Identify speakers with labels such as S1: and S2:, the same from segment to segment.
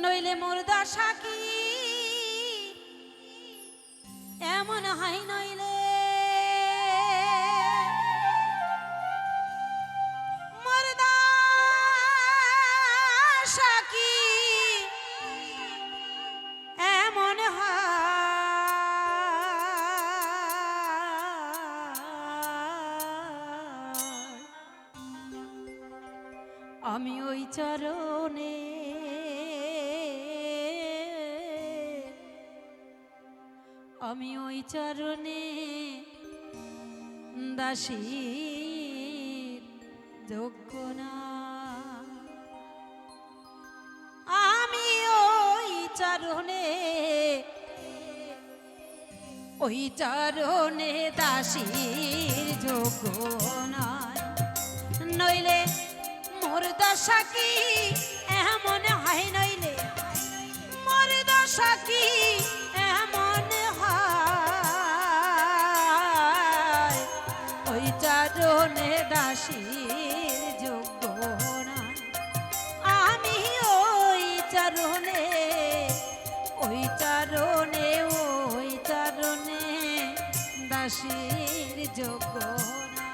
S1: নইলে মোর দশা কি এমন হয় নইলে মোর দশা কি এমন আমি ওই চরণে আমি ওই চরণে দাসীর যোগ্য না আমি ওই চরণে দাসীর যোগ্য নয় নইলে মোর দশা কি এমন হয় নইলে মোর দশা কি এমন হয় ওই চরণে দাসীর যোগ্য না আমি ওই চরণে দাসীর যোগ্য না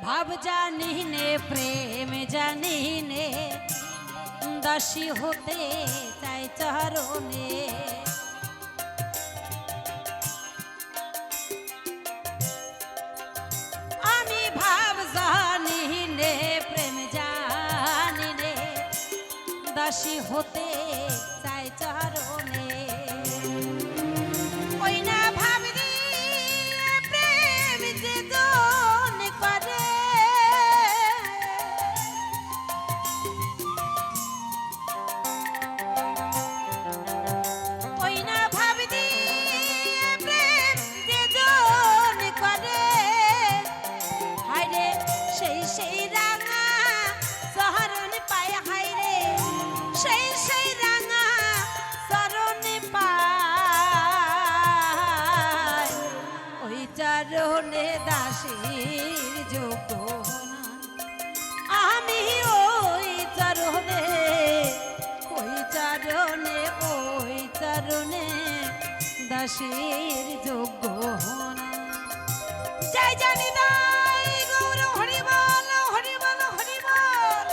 S1: ভাব জানি নে প্রেম জানি নে দাসী হতে চাই চরণে আমি ভাব জানি নে প্রেম জানি নে দাসী হতে চাই চরণে ওই না ভাব চরণে দাসীর যোগ্য না আমি ওই চরণে দাসীর যোগ্য না জয় জানি দাই গৌর হরি বল হরি বল হরি বল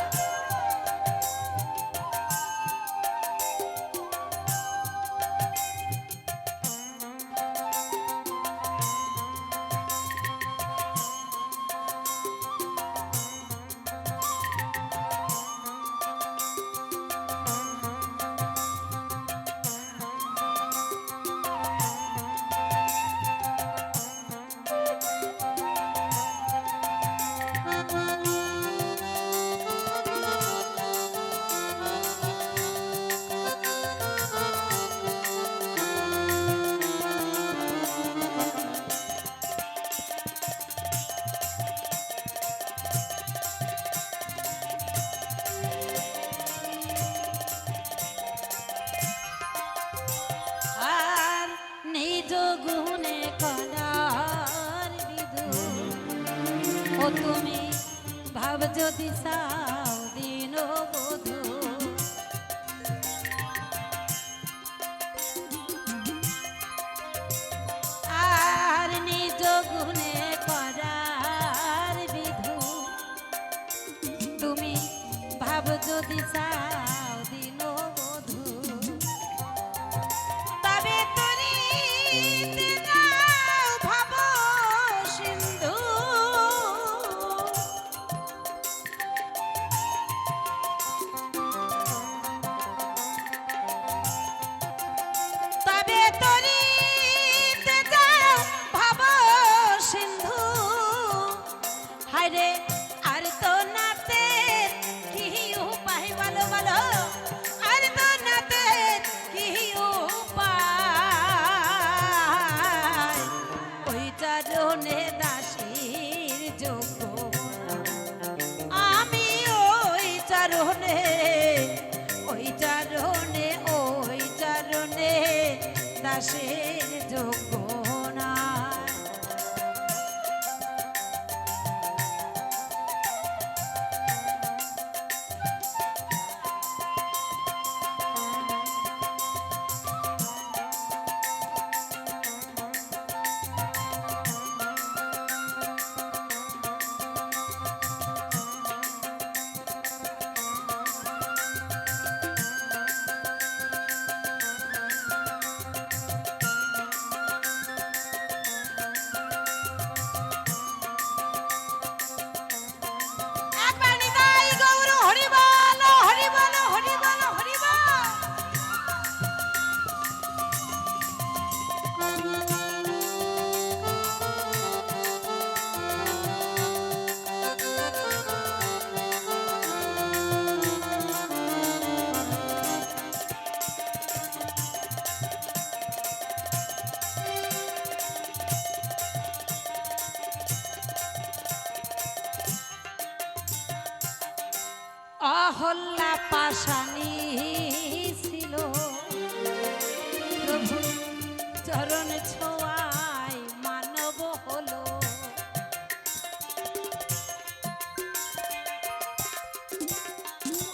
S1: গুণে করার বিধু ও তুমি ভাব যদি চাও দিন বধূ আর নিজ গুণে করার বিধু তুমি ভাব যদি চাও দিন বধূ তবে হায় রে আর তো নাতে কি উপায় বলো বলো আর তো নাতে কি উপায় ওই চরণে দাসীর যোগ্য আমি ওই চরণে দাসের যোগ্য না অহল্লা পাশানি ছিল প্রভু চরণ ছোঁয়ায় মানব হলো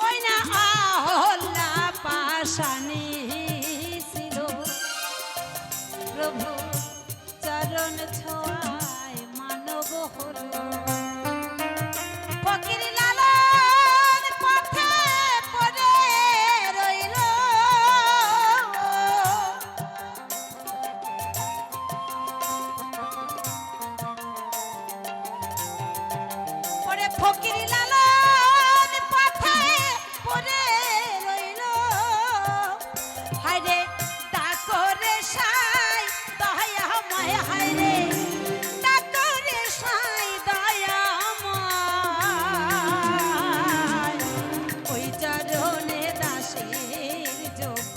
S1: ওই না অহল্লা পাশানি ছিল প্রভু চরণ ছোঁয়ায় মানব হলো ফকির ফকির লালন পথে পড়ে রইল হায়রে ডাকরে সাই দয়াময় হায়রে ডাকরে সাই দয়াময় ওই চরণে দাসের যোগ্য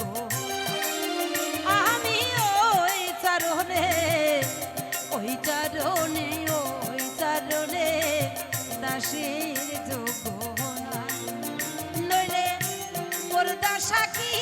S1: আমি ওই চরণে দাসের যোগ্য নইলে মোর দশা কি